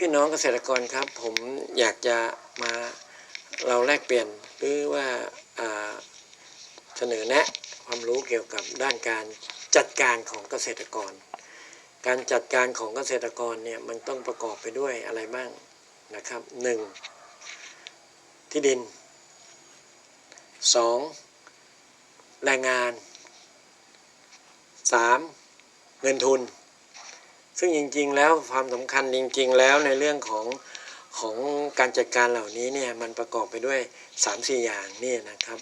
พี่น้องเกษตรกรครับผมอยากจะมาเราแลกเปลี่ยนหรือว่าเสนอแนะความรู้เกี่ยวกับด้านการจัดการของเกษตรกรการจัดการของเกษตรกรเนี่ยมันต้องประกอบไปด้วยอะไรบ้างนะครับ1ที่ดิน2แรงงาน3เงินทุนซึ่งจริงๆแล้วความสำคัญจริงๆแล้วในเรื่องของการจัดการเหล่านี้เนี่ยมันประกอบไปด้วย 3-4 อย่างนี่นะครับ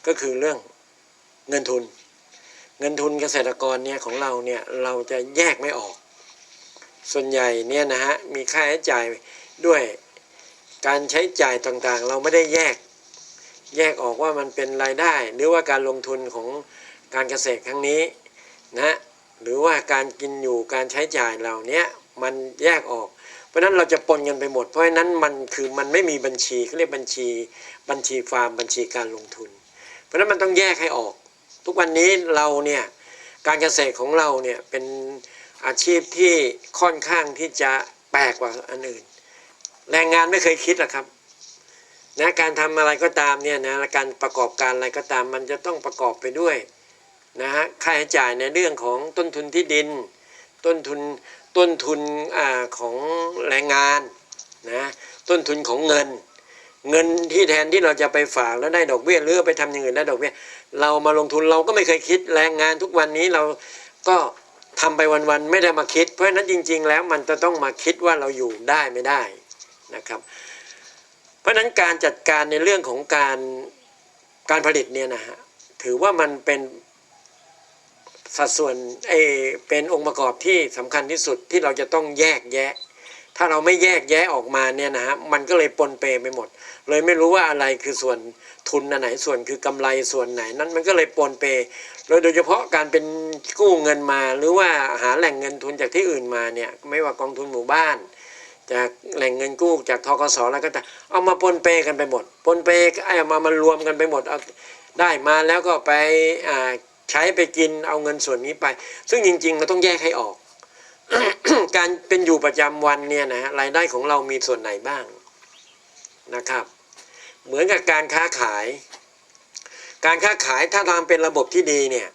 ก็คือเรื่องเงินทุนเกษตรกรเนี่ยของเราเนี่ยเราจะแยกไม่ออกส่วนใหญ่เนี่ยนะฮะมีค่าใช้จ่ายด้วยการใช้จ่ายต่างๆเราไม่ได้แยกออกว่ามันเป็นรายได้หรือว่าการลงทุนของการเกษตรครั้งนี้นะหรือว่าการกินอยู่การใช้จ่ายเหล่านี้มันแยกออกเพราะนั้นเราจะปนกันไปหมดเพราะฉะนั้นมันไม่มีบัญชีเขาเรียกบัญชีฟาร์มบัญชีการลงทุนเพราะนั้นมันต้องแยกให้ออกทุกวันนี้เราเนี่ยการเกษตรของเราเนี่ยเป็นอาชีพที่ค่อนข้างที่จะแปลกกว่าอันอื่นแรงงานไม่เคยคิดหรอกครับนะการทำอะไรก็ตามเนี่ยนะการประกอบการอะไรก็ตามมันจะต้องประกอบไปด้วยนะฮะค่าใช้จ่ายในเรื่องของต้นทุนที่ดินต้นทุนของแรงงานนะต้นทุนของเงินที่แทนที่เราจะไปฝากแล้วได้ดอกเบี้ยหรือไปทำอย่างอื่นได้ดอกเบี้ยเรามาลงทุนเราก็ไม่เคยคิดแรงงานทุกวันนี้เราก็ทำไปวันๆไม่ได้มาคิดเพราะฉะนั้นจริงๆแล้วมันจะต้องมาคิดว่าเราอยู่ได้ไม่ได้นะครับเพราะฉะนั้นการจัดการในเรื่องของการผลิตเนี่ยนะฮะถือว่ามันเป็นสัดส่วนเป็นองค์ประกอบที่สำคัญที่สุดที่เราจะต้องแยกแยะถ้าเราไม่แยกแยะออกมาเนี่ยนะฮะมันก็เลยปนเปไปหมดเลยไม่รู้ว่าอะไรคือส่วนทุนอันไหนส่วนคือกำไรส่วนไหนนั้นมันก็เลยปนเปโดยเฉพาะการเป็นกู้เงินมาหรือว่าหาแหล่งเงินทุนจากที่อื่นมาเนี่ยไม่ว่ากองทุนหมู่บ้านจากแหล่งเงินกู้จากธกสแล้วก็เอามาปนเปกันไปหมดปนเปเอามารวมกันไปหมดเอาได้มาแล้วก็ไปใช้ไปกินเอาเงินส่วนนี้ไปซึ่งจริงๆเราต้องแยกให้ออก การเป็นอยู่ประจำวันเนี่ยนะรายได้ของเรามีส่วนไหนบ้างนะครับเหมือนกับการค้าขายถ้าทำเป็นระบบที่ดีเนี่ย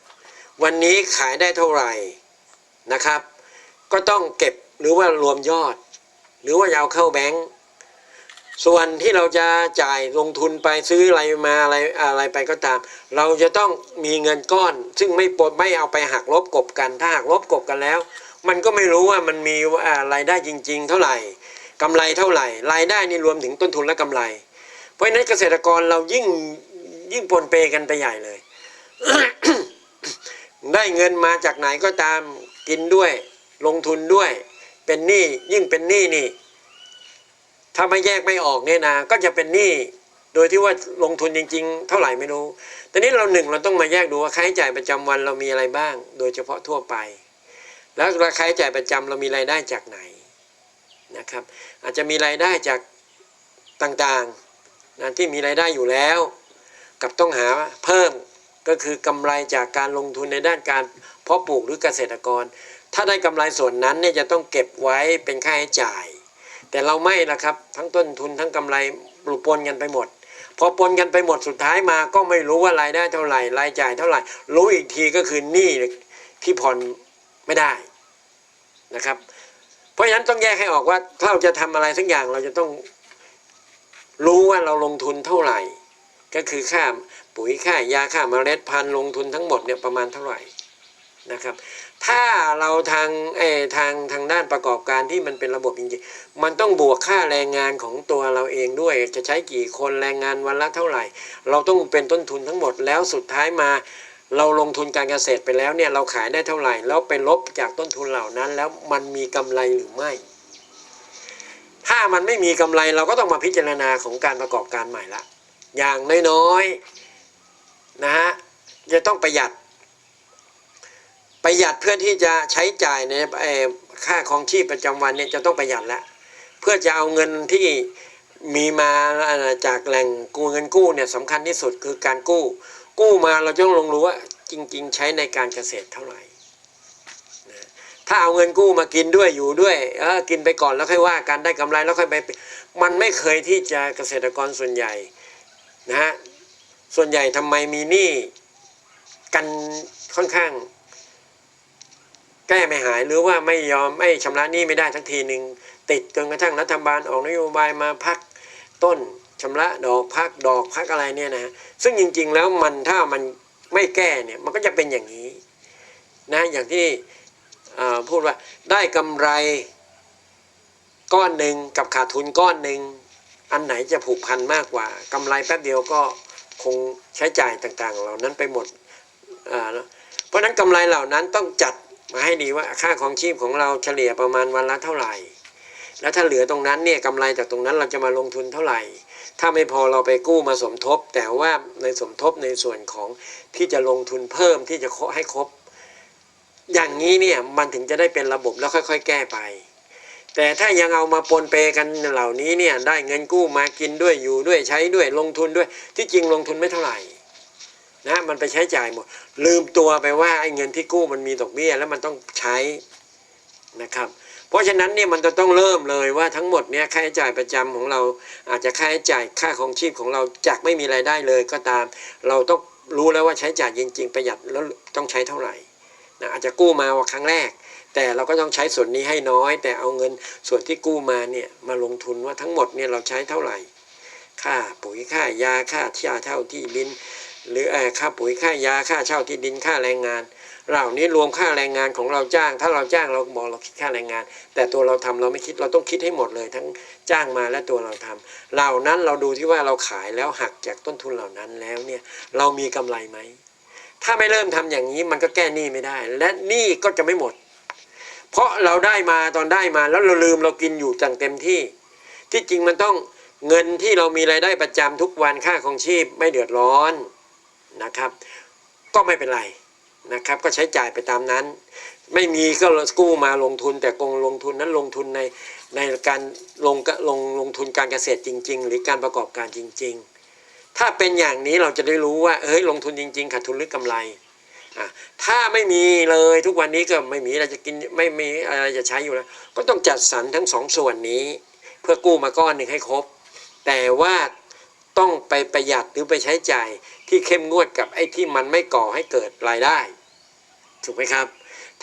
วันนี้ขายได้เท่าไหร่นะครับก็ต้องเก็บหรือว่ารวมยอดหรือว่าเอาเข้าแบงก์ส่วนที่เราจะจ่ายลงทุนไปซื้ออะไรมาอะไรไปก็ตามเราจะต้องมีเงินก้อนซึ่งไม่เอาไปหักลบกบกันถ้าหักลบกบกันแล้วมันก็ไม่รู้ว่ามันมีรายได้จริงๆเท่าไหร่กำไรเท่าไหร่รายได้นี่รวมถึงต้นทุนและกำไรเพราะฉะนั้นเกษตรกรเรายิ่งปนเปกันไปใหญ่เลย ได้เงินมาจากไหนก็ตามกินด้วยลงทุนด้วยเป็นหนี้ยิ่งเป็นหนี้นี่ถ้าไม่แยกไม่ออกเนี่ยนะก็จะเป็นหนี้โดยที่ว่าลงทุนจริงๆเท่าไหร่ไม่รู้แต่นี้เราต้องมาแยกดูว่าค่าใช้จ่ายประจำวันเรามีอะไรบ้างโดยเฉพาะทั่วไปแล้วค่าใช้จ่ายประจำเรามีรายได้จากไหนนะครับอาจจะมีรายได้จากต่างๆนะที่มีรายได้อยู่แล้วกับต้องหาเพิ่มก็คือกำไรจากการลงทุนในด้านการเพาะปลูกหรือเกษตรกรถ้าได้กำไรส่วนนั้นเนี่ยจะต้องเก็บไว้เป็นค่าใช้จ่ายแต่เราไม่นะครับทั้งต้นทุนทั้งกำไรปนกันไปหมดพอปนกันไปหมดสุดท้ายมาก็ไม่รู้ว่ารายได้เท่าไหร่รายจ่ายเท่าไหร่รู้อีกทีก็คือหนี้ที่ผ่อนไม่ได้นะครับเพราะฉะนั้นต้องแยกให้ออกว่าถ้าเราจะทำอะไรสักอย่างเราจะต้องรู้ว่าเราลงทุนเท่าไหร่ก็คือค่าปุ๋ยค่ายาค่าเมล็ดพันธุ์ลงทุนทั้งหมดเนี่ยประมาณเท่าไหร่นะครับถ้าเราทางด้านประกอบการที่มันเป็นระบบจริงๆมันต้องบวกค่าแรงงานของตัวเราเองด้วยจะใช้กี่คนแรงงานวันละเท่าไหร่เราต้องเป็นต้นทุนทั้งหมดแล้วสุดท้ายมาเราลงทุนการเกษตรไปแล้วเนี่ยเราขายได้เท่าไหร่แล้วไปลบจากต้นทุนเหล่านั้นแล้วมันมีกำไรหรือไม่ถ้ามันไม่มีกำไรเราก็ต้องมาพิจารณาของการประกอบการใหม่ละอย่างน้อยๆนะฮะจะต้องประหยัดเพื่อที่จะใช้จ่ายในค่าครองชีพประจำวันเนี่ยจะต้องประหยัดแล้วเพื่อจะเอาเงินที่มีมาจากแหล่งเงินกู้เนี่ยสำคัญที่สุดคือการกู้มาเราต้องรู้ว่าจริงๆใช้ในการเกษตรเท่าไหร่นะ ถ้าเอาเงินกู้มากินด้วยอยู่ด้วยกินไปก่อนแล้วค่อยว่ากันได้กำไรแล้วค่อยไปมันไม่เคยที่จะเกษตรกรส่วนใหญ่นะฮะส่วนใหญ่ทำไมมีหนี้กันค่อนข้างแก้ไม่หายหรือว่าไม่ยอมไม่ชำระหนี้ไม่ได้ทั้งทีหนึ่งติดจนกระทั่งรัฐบาลออกนโยบายมาพักต้นชำระดอกพักดอกพักอะไรเนี่ยนะซึ่งจริงๆแล้วมันถ้ามันไม่แก้เนี่ยมันก็จะเป็นอย่างนี้นะอย่างที่พูดว่าได้กำไรก้อนหนึ่งกับขาดทุนก้อนหนึ่งอันไหนจะผูกพันมากกว่ากำไรแป๊บเดียวก็คงใช้จ่ายต่างๆเหล่านั้นไปหมดเพราะนั้นกำไรเหล่านั้นต้องจัดมาให้ดีว่าค่าของชีพของเราเฉลี่ยประมาณวันละเท่าไหร่แล้วถ้าเหลือตรงนั้นเนี่ยกำไรจากตรงนั้นเราจะมาลงทุนเท่าไหร่ถ้าไม่พอเราไปกู้มาสมทบแต่ว่าในสมทบในส่วนของที่จะลงทุนเพิ่มที่จะให้ครบอย่างนี้เนี่ยมันถึงจะได้เป็นระบบแล้วค่อยๆแก้ไปแต่ถ้ายังเอามาปนเปกันเหล่านี้เนี่ยได้เงินกู้มากินด้วยอยู่ด้วยใช้ด้วยลงทุนด้วยที่จริงลงทุนไม่เท่าไหร่นะมันไปใช้จ่ายหมดลืมตัวไปว่าไอ้เงินที่กู้มันมีดอกเบี้ยแล้วมันต้องใช้นะครับเพราะฉะนั้นเนี่ยมันจะต้องเริ่มเลยว่าทั้งหมดเนี่ยค่าใช้จ่ายประจำของเราอาจจะค่าใช้จ่ายค่าของชีพของเราจากไม่มีรายได้เลยก็ตามเราต้องรู้แล้วว่าใช้จ่ายจริงๆประหยัดแล้วต้องใช้เท่าไหร่นะอาจจะกู้มาครั้งแรกแต่เราก็ต้องใช้ส่วนนี้ให้น้อยแต่เอาเงินส่วนที่กู้มาเนี่ยมาลงทุนว่าทั้งหมดเนี่ยเราใช้เท่าไหร่ค่าปุ๋ยค่ายาค่าเช่าที่ดินหรือค่าปุ๋ยค่ายาค่าเช่าที่ดินค่าแรงงานเหล่านี้รวมค่าแรงงานของเราจ้างถ้าเราจ้างเราบอกเราคิดค่าแรงงานแต่ตัวเราทำเราไม่คิดเราต้องคิดให้หมดเลยทั้งจ้างมาและตัวเราทำเหล่านั้นเราดูที่ว่าเราขายแล้วหักจากต้นทุนเหล่านั้นแล้วเนี่ยเรามีกำไรไหมถ้าไม่เริ่มทำอย่างนี้มันก็แก้หนี้ไม่ได้และหนี้ก็จะไม่หมดเพราะเราได้มาตอนได้มาแล้วเราลืมเรากินอยู่จังเต็มที่ที่จริงมันต้องเงินที่เรามีรายได้ประจำทุกวันค่าของชีพไม่เดือดร้อนนะครับก็ไม่เป็นไรนะครับก็ใช้จ่ายไปตามนั้นไม่มีก็กู้มาลงทุนแต่กงลงทุนนั้นลงทุนในการลงทุนการเกษตรจริงๆหรือการประกอบการจริงๆถ้าเป็นอย่างนี้เราจะได้รู้ว่าลงทุนจริงๆขาดทุนหรือกำไรถ้าไม่มีเลยทุกวันนี้ก็ไม่มีอะไรจะกินไม่มีอะไรจะใช้อยู่แล้วก็ต้องจัดสรรทั้งสองส่วนนี้เพื่อกู้มาก้อนหนึ่งให้ครบแต่ว่าต้องไปประหยัดหรือไปใช้จ่ายที่เข้มงวดกับไอ้ที่มันไม่ก่อให้เกิดรายได้ถูกไหมครับ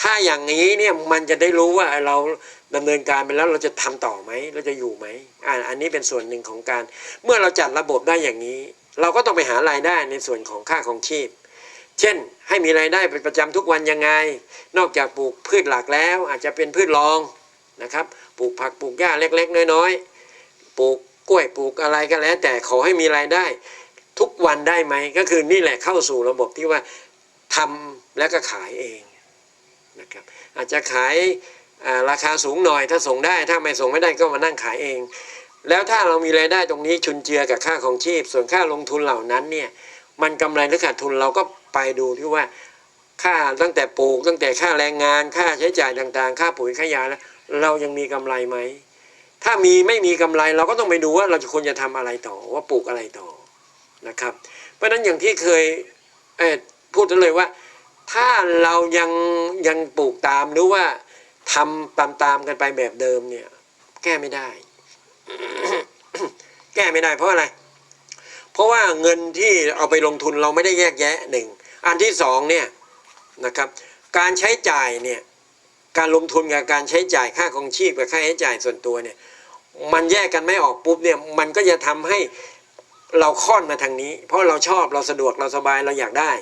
ถ้าอย่างนี้เนี่ยมันจะได้รู้ว่าเราดำเนินการไปแล้วเราจะทำต่อไหมเราจะอยู่ไหมอันนี้เป็นส่วนหนึ่งของการเมื่อเราจัดระบบได้อย่างนี้เราก็ต้องไปหารายได้ในส่วนของค่าของชีพเช่นให้มีรายได้เป็นประจำทุกวันยังไงนอกจากปลูกพืชหลักแล้วอาจจะเป็นพืชรองนะครับปลูกผักปลูกหญ้าเล็กๆน้อยๆปลูกกล้วยปลูกอะไรก็แล้วแต่ขอให้มีรายได้ทุกวันได้ไหมก็คือนี่แหละเข้าสู่ระบบที่ว่าทำแล้วก็ขายเองนะครับอาจจะขายราคาสูงหน่อยถ้าส่งได้ถ้าไม่ส่งไม่ได้ก็มานั่งขายเองแล้วถ้าเรามีรายได้ตรงนี้ชุนเจือกับค่าของชีพส่วนค่าลงทุนเหล่านั้นเนี่ยมันกำไรหรือขาดทุนเราก็ไปดูที่ว่าค่าตั้งแต่ปลูกตั้งแต่ค่าแรงงานค่าใช้จ่ายต่างๆค่าปุ๋ยค่ายาแล้วเรายังมีกำไรไหมถ้าไม่มีกำไรเราก็ต้องไปดูว่าเราควรจะทำอะไรต่อว่าปลูกอะไรต่อนะครับเพราะฉะนั้นอย่างที่เคยพูดเลยว่าถ้าเรายังปลูกตามหรือว่าทำตามกันไปแบบเดิมเนี่ยแก้ไม่ได้ แก้ไม่ได้เพราะอะไรเพราะว่าเงินที่เอาไปลงทุนเราไม่ได้แยกแยะหนึ่งอันที่สองเนี่ยนะครับการใช้จ่ายเนี่ยการลงทุนกับการใช้จ่ายค่าครองชีพกับค่าใช้จ่ายส่วนตัวเนี่ยมันแยกกันไม่ออกปุ๊บเนี่ยมันก็จะทำให้เราค่อนมาทางนี้เพราะเราชอบเราสะดวกเราสบายเราอยากได้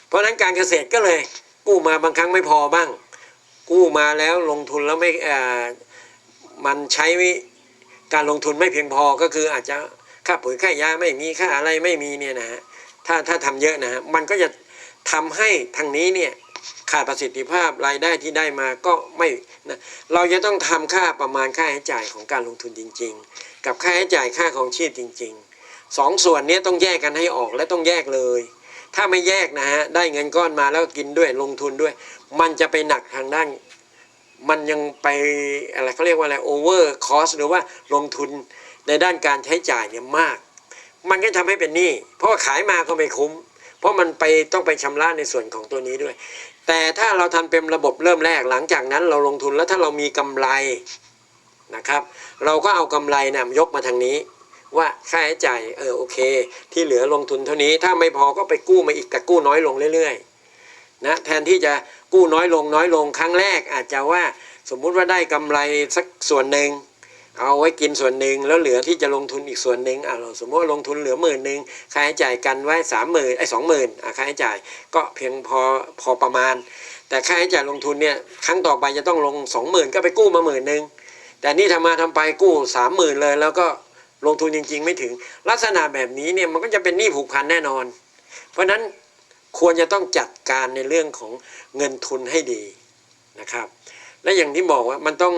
เพราะฉะนั้นการเกษตรก็เลยกู้มาบางครั้งไม่พอบ้างกู้มาแล้วลงทุนแล้วไม่มันใช้การลงทุนไม่เพียงพอก็คืออาจจะค่าปุ๋ยค่ายาไม่มีค่าอะไรไม่มีเนี่ยนะฮะถ้าทำเยอะนะฮะมันก็จะทำให้ทางนี้เนี่ยขาดประสิทธิภาพรายได้ที่ได้มาก็ไม่นะเราจะต้องทำค่าประมาณค่าใช้จ่ายของการลงทุนจริงๆกับค่าใช้จ่ายค่าของชีพจริงๆสองส่วนนี้ต้องแยกกันให้ออกและต้องแยกเลยถ้าไม่แยกนะฮะได้เงินก้อนมาแล้วกินด้วยลงทุนด้วยมันจะไปหนักทางด้านมันยังไปอะไรเขาเรียกว่าอะไรโอเวอร์คอสหรือว่าลงทุนในด้านการใช้จ่ายเนี่ยมากมันก็ทำให้เป็นหนี้เพราะว่าขายมาก็ไม่คุ้ม เพราะมันต้องไปชำระในส่วนของตัวนี้ด้วยแต่ถ้าเราทำเป็นระบบเริ่มแรกหลังจากนั้นเราลงทุนแล้วถ้าเรามีกำไรนะครับเราก็เอากำไรเนี่ยยกมาทางนี้ว่าค่าใช้จ่ายโอเคที่เหลือลงทุนเท่านี้ถ้าไม่พอก็ไปกู้มาอีกแต่กู้น้อยลงเรื่อยๆนะแทนที่จะกู้น้อยลงครั้งแรกอาจจะว่าสมมุติว่าได้กำไรสักส่วนหนึ่งเอาไว้กินส่วนหนึ่งแล้วเหลือที่จะลงทุนอีกส่วนหนึ่งเราสมมติว่าลงทุนเหลือ10,000ค่าใช้จ่ายกันไว้20,000ค่าใช้จ่ายก็เพียงพอประมาณแต่ค่าใช้จ่ายลงทุนเนี่ยครั้งต่อไปจะต้องลง20,000ก็ไปกู้มา10,000แต่นี่ทำไปกู้30,000เลยแล้วก็ลงทุนจริงๆไม่ถึงลักษณะแบบนี้เนี่ยมันก็จะเป็นหนี้ผูกพันแน่นอนเพราะนั้นควรจะต้องจัดการในเรื่องของเงินทุนให้ดีนะครับและอย่างที่บอกว่ามันต้อง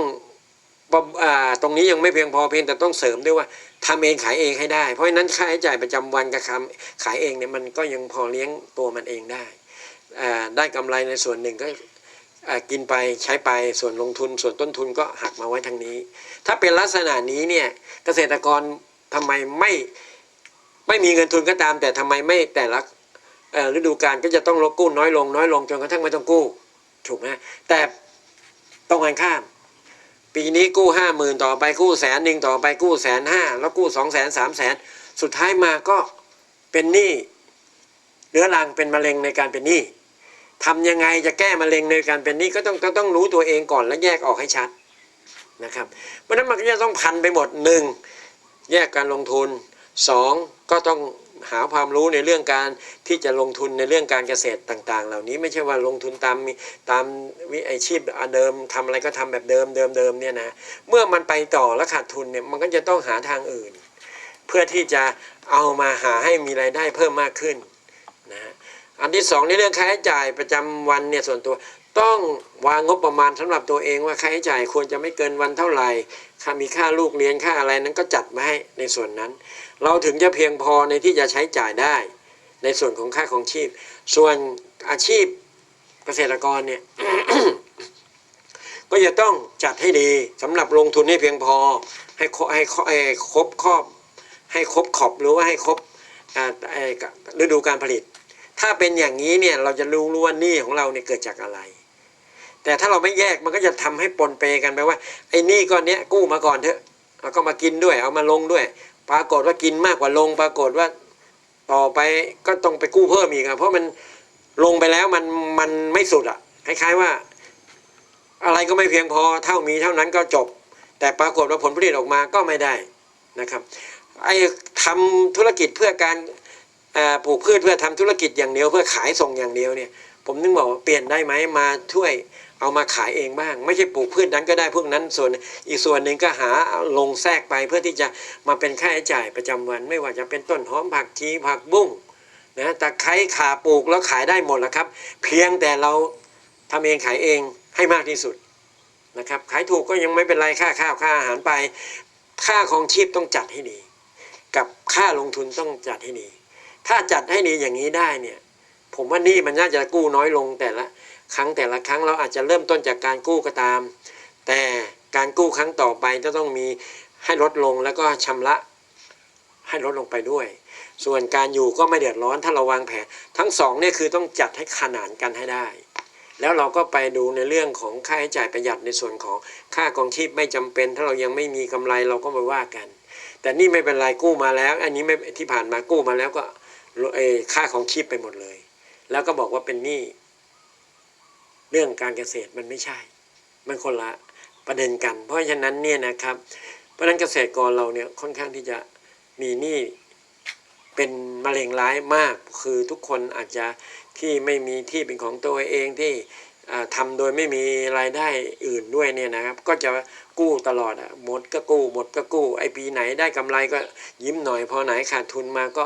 ตรงนี้ยังไม่เพียงพอเพียงแต่ต้องเสริมด้วยว่าทำเองขายเองให้ได้เพราะฉะนั้นค่าใช้จ่ายประจำวันกับขายเองเนี่ยมันก็ยังพอเลี้ยงตัวมันเองได้กำไรในส่วนหนึ่งก็กินไปใช้ไปส่วนลงทุนส่วนต้นทุนก็หักมาไว้ทางนี้ถ้าเป็นลักษณะนี้เนี่ยเกษตรกรทำไมไม่มีเงินทุนก็ตามแต่ทำไมไม่แต่ละฤดูกาลก็จะต้องลดกู้น้อยลงจนกระทั่งไม่ต้องกู้ถูกไหมแต่ตรงกันข้ามปีนี้กู้50,000ต่อไปกู้100,000ต่อไปกู้150,000แล้วกู้200,000 300,000สุดท้ายมาก็เป็นหนี้เรื้อรังเป็นมะเร็งในการเป็นหนี้ทำยังไงจะแก้มะเร็งในการเป็นหนี้ก็ต้องรู้ตัวเองก่อนและแยกออกให้ชัดนะครับเพราะนั้นมันก็จะต้องพันไปหมด1แยกการลงทุน2ก็ต้องหาความรู้ในเรื่องการที่จะลงทุนในเรื่องการเกษตรต่างๆเหล่านี้ไม่ใช่ว่าลงทุนตามวิอาชีพเดิมทำอะไรก็ทำแบบเดิมเนี่ยนะเมื่อมันไปต่อแล้วขาดทุนเนี่ยมันก็จะต้องหาทางอื่นเพื่อที่จะเอามาหาให้มีรายได้เพิ่มมากขึ้นนะอันที่2ในเรื่องค่าใช้จ่ายประจำวันเนี่ยส่วนตัวต้องวางงบประมาณสำหรับตัวเองว่าค่าใช้จ่ายควรจะไม่เกินวันเท่าไหร่มีค่าลูกเรียนค่าอะไรนั้นก็จัดมาให้ในส่วนนั้นเราถึงจะเพียงพอในที่จะใช้จ่ายได้ในส่วนของค่าของชีพส่วนอาชีพเกษตรกรเนี่ย ก็จะต้องจัดให้ดีสำหรับลงทุนให้เพียงพอให้ครบขอบหรือว่าให้ครบฤดูการผลิตถ้าเป็นอย่างนี้เนี่ยเราจะรู้ว่าหนี้ของเราเนี่ยเกิดจากอะไรแต่ถ้าเราไม่แยกมันก็จะทำให้ปนเปกันไปว่าไอ้หนี้ก้อนเนี้ยกู้มาก่อนเถอะแล้วก็มากินด้วยเอามาลงด้วยปรากฏว่ากินมากกว่าลงปรากฏว่าต่อไปก็ต้องไปกู้เพิ่มอีกเพราะมันลงไปแล้วมันไม่สุดคล้ายๆว่าอะไรก็ไม่เพียงพอเท่านั้นก็จบแต่ปรากฏว่าผลผลิตออกมาก็ไม่ได้นะครับไอ้ทำธุรกิจเพื่อการปลูกพืชเพื่อทำธุรกิจอย่างเดียวเพื่อขายส่งอย่างเดียวเนี่ยผมนึกบอกว่าเปลี่ยนได้ไหมมาช่วยเอามาขายเองบ้างไม่ใช่ปลูกพืชนั้นก็ได้พวกนั้นส่วนอีกส่วนหนึ่งก็หาลงแทรกไปเพื่อที่จะมาเป็นค่าใช้จ่ายประจำวันไม่ว่าจะเป็นต้นหอมผักชีผักบุ้งนะตะไคร้ข่าปลูกแล้วขายได้หมดแล้วครับเพียงแต่เราทำเองขายเองให้มากที่สุดนะครับขายถูกก็ยังไม่เป็นไรค่าข้าวค่าอาหารไปค่าของชีพต้องจัดให้ดีกับค่าลงทุนต้องจัดให้ดีถ้าจัดให้ดีอย่างนี้ได้เนี่ยผมว่านี่มันน่าจะกู้น้อยลงแต่ละครั้งเราอาจจะเริ่มต้นจากการกู้ก็ตามแต่การกู้ครั้งต่อไปจะต้องมีให้ลดลงแล้วก็ชำระให้ลดลงไปด้วยส่วนการอยู่ก็ไม่เดือดร้อนถ้าเราวางแผนทั้งสองเนี่ยคือต้องจัดให้ขนานกันให้ได้แล้วเราก็ไปดูในเรื่องของค่าใช้จ่ายประหยัดในส่วนของค่ากองชีพไม่จำเป็นถ้าเรายังไม่มีกำไรเราก็มาว่ากันแต่นี่ไม่เป็นไรกู้มาแล้วอันนี้ไม่ที่ผ่านมากู้มาแล้วก็ค่าของชีพไปหมดเลยแล้วก็บอกว่าเป็นหนี้เรื่องการเกษตรมันไม่ใช่มันคนละประเด็นกันเพราะฉะนั้นเนี่ยนะครับเพราะฉะนั้นเกษตรกรเราเนี่ยค่อนข้างที่จะมีหนี้เป็นมะเร็งร้ายมากคือทุกคนอาจจะที่ไม่มีที่เป็นของตัวเองที่ทำโดยไม่มีรายได้อื่นด้วยเนี่ยนะครับก็จะกู้ตลอดหมดก็กู้ไอ้ปีไหนได้กำไรก็ยิ้มหน่อยพอไหนขาดทุนมาก็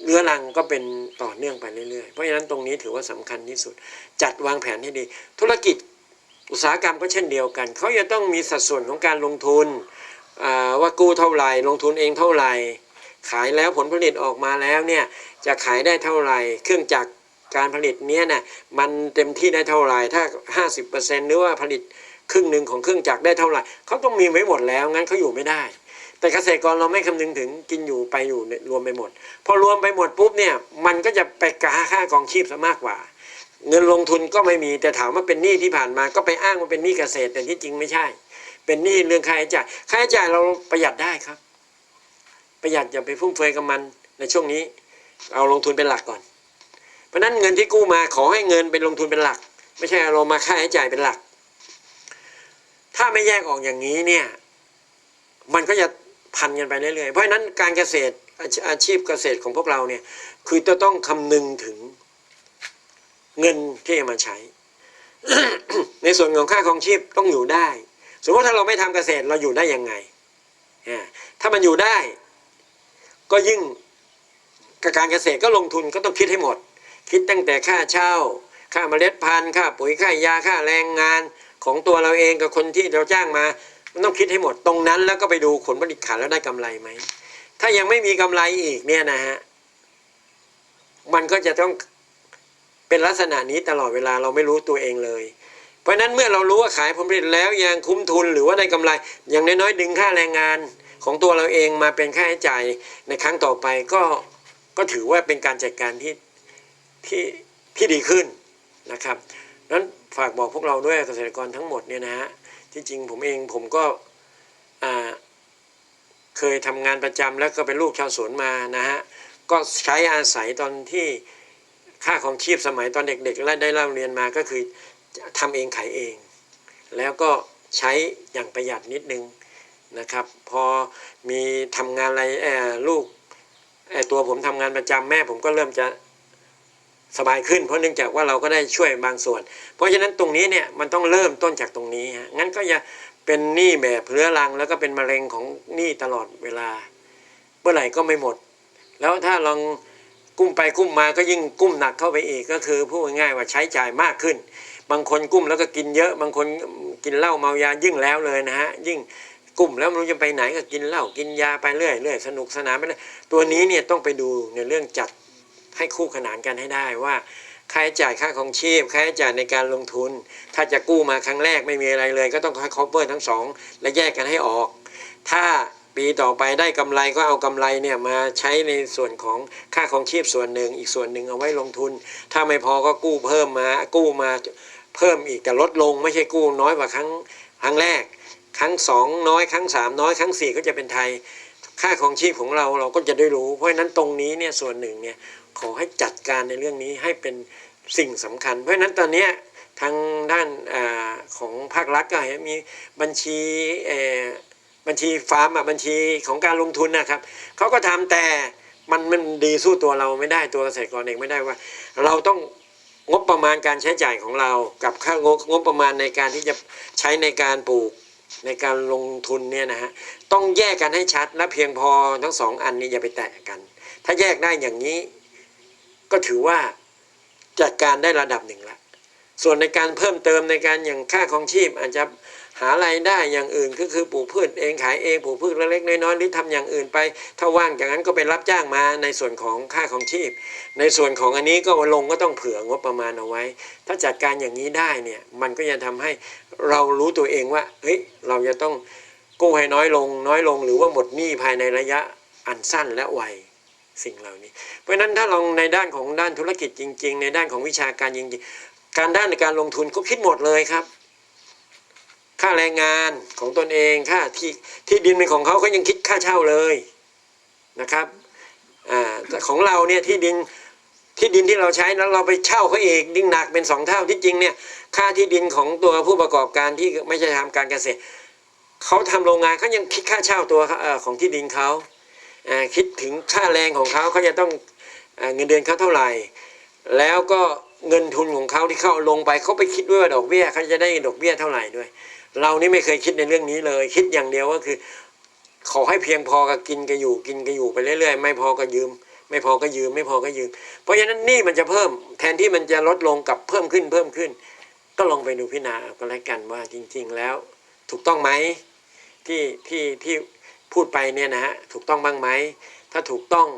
เรื้อรังก็เป็นต่อเนื่องไปเรื่อยๆเพราะฉะนั้นตรงนี้ถือว่าสำคัญที่สุดจัดวางแผนให้ดีธุรกิจอุตสาหกรรมก็เช่นเดียวกันเขาจะต้องมีสัดส่วนของการลงทุนว่ากู้เท่าไหร่ลงทุนเองเท่าไหร่ขายแล้วผลผลิตออกมาแล้วเนี่ยจะขายได้เท่าไหร่เครื่องจักรการผลิตเนี้ยนะมันเต็มที่ได้เท่าไหร่ถ้า 50% หรือว่าผลิตครึ่งหนึ่งของเครื่องจักรได้เท่าไหร่เขาต้องมีไว้หมดแล้วงั้นเขาอยู่ไม่ได้ แต่เกษตรกรเราไม่คำนึงถึงกินอยู่ไปอยู่รวมไปหมดพอรวมไปหมดปุ๊บเนี่ยมันก็จะไปกาค่ากองชีพซะมากกว่าเงินลงทุนก็ไม่มีแต่ถามว่าเป็นหนี้ที่ผ่านมาก็ไปอ้างว่าเป็นหนี้เกษตรแต่ที่จริงไม่ใช่เป็นหนี้เรื่องค่าใช้จ่ายค่าใช้จ่ายเราประหยัดได้ครับประหยัดอย่าไปฟุ่มเฟือยกับมันในช่วงนี้เอาลงทุนเป็นหลักก่อนเพราะนั้นเงินที่กู้มาขอให้เงินเป็นลงทุนเป็นหลักไม่ใช่เอามาค่าใช้จ่ายเป็นหลักถ้าไม่แยกออกอย่างนี้เนี่ยมันก็จะพันกันไปเรื่อยๆเพราะฉะนั้นการเกษตรอาชีพเกษตรของพวกเราเนี่ยคือจะต้องคำนึงถึงเงินที่จะมาใช้ ในส่วนของค่าครองชีพต้องอยู่ได้สมมติถ้าเราไม่ทำเกษตรเราอยู่ได้ยังไงถ้ามันอยู่ได้ก็ยิ่งการเกษตรก็ลงทุนก็ต้องคิดให้หมดคิดตั้งแต่ค่าเช่าค่าเมล็ดพันธุ์ค่าปุ๋ยค่ายาค่าแรงงานของตัวเราเองกับคนที่เราจ้างมามันต้องคิดให้หมดตรงนั้นแล้วก็ไปดูผลผลิตขายแล้วได้กำไรไหมถ้ายังไม่มีกำไรอีกเนี่ยนะฮะมันก็จะต้องเป็นลักษณะนี้ตลอดเวลาเราไม่รู้ตัวเองเลยเพราะนั้นเมื่อเรารู้ว่าขายผลผลิตแล้วยังคุ้มทุนหรือว่าได้กำไรอย่างน้อยๆดึงค่าแรงงานของตัวเราเองมาเป็นค่าใช้จ่ายในครั้งต่อไปก็ถือว่าเป็นการจัดการที่ดีขึ้นนะครับนั้นฝากบอกพวกเราด้วยเกษตรกรทั้งหมดเนี่ยนะฮะที่จริงผมก็เคยทำงานประจำแล้วก็เป็นลูกชาวสวนมานะฮะก็ใช้อาศัยตอนที่ค่าของชีพสมัยตอนเด็กๆและได้เล่าเรียนมาก็คือทำเองขายเองแล้วก็ใช้อย่างประหยัดนิดนึงนะครับพอมีทำงานอะไรลูกตัวผมทำงานประจำแม่ผมก็เริ่มจะสบายขึ้นเพราะเนื่องจากว่าเราก็ได้ช่วยบางส่วนเพราะฉะนั้นตรงนี้เนี่ยมันต้องเริ่มต้นจากตรงนี้ฮะงั้นก็อย่าเป็นหนี้แบบเรื้อรังแล้วก็เป็นมะเร็งของหนี้ตลอดเวลาเมื่อไหร่ก็ไม่หมดแล้วถ้าลองกุ้มไปกุ้มมาก็ยิ่งกุ้มหนักเข้าไปอีกก็คือพูดง่ายๆว่าใช้จ่ายมากขึ้นบางคนกุ้มแล้วก็กินเยอะบางคนกินเหล้าเมายายิ่งแล้วเลยนะฮะยิ่งกุ้มแล้วไม่รู้จะไปไหนก็กินเหล้ากินยาไปเรื่อยๆสนุกสนานไปเลยตัวนี้เนี่ยต้องไปดูในเรื่องจัดให้คู่ขนานกันให้ได้ว่าค่าใช้จ่ายค่าของชีพค่าใช้จ่ายในการลงทุนถ้าจะกู้มาครั้งแรกไม่มีอะไรเลยก็ต้องค่อย cover ทั้งสองและแยกกันให้ออกถ้าปีต่อไปได้กำไรก็เอากำไรเนี่ยมาใช้ในส่วนของค่าของชีพส่วนหนึ่งอีกส่วนหนึ่งเอาไว้ลงทุนถ้าไม่พอก็กู้เพิ่มมาเพิ่มอีกแต่ลดลงไม่ใช่กู้น้อยกว่าครั้งแรกครั้งสองน้อยครั้งสามน้อยครั้งสี่ก็จะเป็นไทยค่าของชีพของเราก็จะได้รู้เพราะฉะนั้นตรงนี้เนี่ยส่วนหนึ่งเนี่ยขอให้จัดการในเรื่องนี้ให้เป็นสิ่งสำคัญเพราะฉะนั้นตอนนี้ทางด้านของภาครัฐก็มีบัญชีฟาร์มบัญชีของการลงทุนนะครับเขาก็ทำแต่มันดีสู้ตัวเราไม่ได้ตัวเกษตรกรเองไม่ได้ว่าเราต้องงบประมาณการใช้จ่ายของเรากับค่างบประมาณในการที่จะใช้ในการปลูกในการลงทุนเนี่ยนะฮะต้องแยกกันให้ชัดและเพียงพอทั้งสองอันนี้อย่าไปแตะกันถ้าแยกได้อย่างนี้ก็ถือว่าจัดการได้ระดับหนึ่งละส่วนในการเพิ่มเติมในการอย่างค่าของชีพอาจจะหารายได้อย่างอื่นก็คือปลูกพืชเองขายเองปลูกพืชเล็กๆน้อยๆหรือทำอย่างอื่นไปถ้าว่างจากนั้นก็ไปรับจ้างมาในส่วนของค่าของชีพในส่วนของอันนี้ก็ก็ต้องเผื่องบประมาณเอาไว้ถ้าจัดการอย่างนี้ได้เนี่ยมันก็จะทำให้เรารู้ตัวเองว่าเฮ้ยเราจะต้องกู้ให้น้อยลงหรือว่าหมดหนี้ภายในระยะอันสั้นและไวสิ่งเหล่านี้เพราะฉะนั้นถ้าลองในด้านของด้านธุรกิจจริงๆในด้านของวิชาการจริงๆการด้านในการลงทุนเขาคิดหมดเลยครับค่าแรงงานของตนเองค่าที่ดินเป็นของเขายังคิดค่าเช่าเลยนะครับของเราเนี่ยที่ดินที่เราใช้แล้วเราไปเช่าเขาเองยิ่งหนักเป็น2 เท่าที่จริงเนี่ยค่าที่ดินของตัวผู้ประกอบการที่ไม่ใช่ทำการเกษตรเขาทำโรงงานเขายังคิดค่าเช่าตัวของที่ดินเขาคิดถึงค่าแรงของเขาจะต้องเงินเดือนเขาเท่าไหร่แล้วก็เงินทุนของเขาที่เข้าลงไปเขาไปคิดด้วยว่าดอกเบี้ยเขาจะได้ดอกเบี้ยเท่าไหร่ด้วยเรานี่ไม่เคยคิดในเรื่องนี้เลยคิดอย่างเดียวก็คือขอให้เพียงพอกับกินก็อยู่ไปเรื่อยๆไม่พอก็ยืมไม่พอก็ยืมเพราะฉะนั้นนี่มันจะเพิ่มแทนที่มันจะลดลงกับเพิ่มขึ้นก็ลองไปดูพิจารณาก็แล้วกันว่าจริงๆแล้วถูกต้องไหมที่พูดไปเนี่ยนะฮะถูกต้องบ้างไหมถ้าถูกต้อง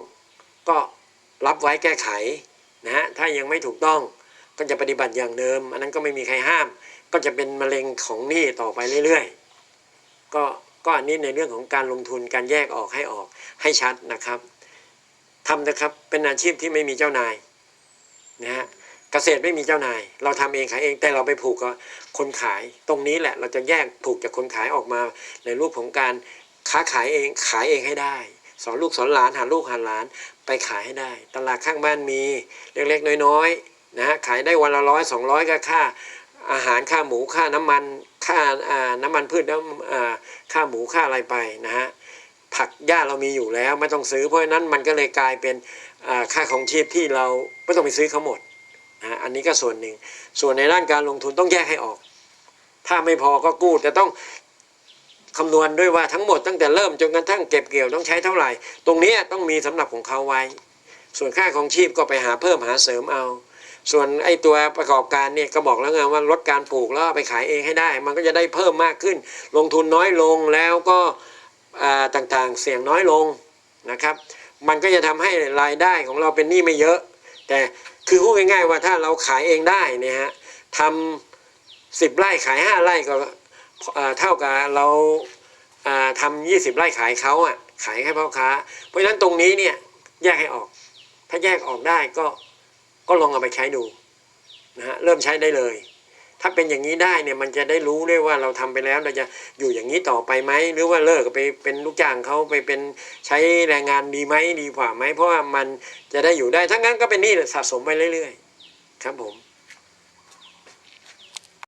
ก็รับไว้แก้ไขนะฮะถ้ายังไม่ถูกต้องก็จะปฏิบัติอย่างเดิมอันนั้นก็ไม่มีใครห้ามก็จะเป็นมะเร็งของหนี้ต่อไปเรื่อยๆก็ ก็อันนี้ในเรื่องของการลงทุนการแยกออกให้ชัดนะครับทำนะครับเป็นอาชีพที่ไม่มีเจ้านายนะฮะเกษตรไม่มีเจ้านายเราทำเองขายเองแต่เราไปผูกกับคนขายตรงนี้แหละเราจะแยกผูกจากคนขายออกมาในรูปของการค้าขายเองให้ได้สอนลูกสอนหลานหาลูกหาหลานไปขายให้ได้ตลาดข้างบ้านมีเล็กๆน้อยๆนะฮะขายได้วันละ100-200ก็ค่าอาหารค่าหมูค่าน้ำมันค่าน้ำมันพืชค่าหมูค่าอะไรไปนะฮะผักหญ้าเรามีอยู่แล้วไม่ต้องซื้อเพราะฉะนั้นมันก็เลยกลายเป็นค่าของชีพที่เราไม่ต้องไปซื้อเขาหมดนะอันนี้ก็ส่วนหนึ่งส่วนในด้านการลงทุนต้องแยกให้ออกถ้าไม่พอก็กู้แต่ต้องคำนวณด้วยว่าทั้งหมดตั้งแต่เริ่มจนกระทั่งเก็บเกี่ยวต้องใช้เท่าไหร่ตรงนี้ต้องมีสำหรับของเขาไว้ส่วนค่าของชีพก็ไปหาเพิ่มหาเสริมเอาส่วนไอ้ตัวประกอบการเนี่ยก็บอกแล้วไงว่าลดการปลูกแล้วไปขายเองให้ได้มันก็จะได้เพิ่มมากขึ้นลงทุนน้อยลงแล้วก็ต่างๆเสี่ยงน้อยลงนะครับมันก็จะทำให้รายได้ของเราเป็นหนี้ไม่เยอะแต่คือพูดง่ายๆว่าถ้าเราขายเองได้เนี่ยฮะทำ10 ไร่ขาย5 ไร่ก็เท่ากับเราทำ20 ไร่ขายเขาขายให้พ่อค้าเพราะฉะนั้นตรงนี้เนี่ยแยกให้ออกถ้าแยกออกได้ก็ลองเอาไปใช้ดูนะฮะเริ่มใช้ได้เลยถ้าเป็นอย่างนี้ได้เนี่ยมันจะได้รู้ด้วยว่าเราทำไปแล้วเราจะอยู่อย่างนี้ต่อไปไหมหรือว่าเลิกไปเป็นลูกจ้างเขาไปเป็นใช้แรงงานดีไหมดีกว่าไหมเพราะว่ามันจะได้อยู่ได้ทั้งนั้นก็เป็นหนี้สะสมไปเรื่อยๆครับผม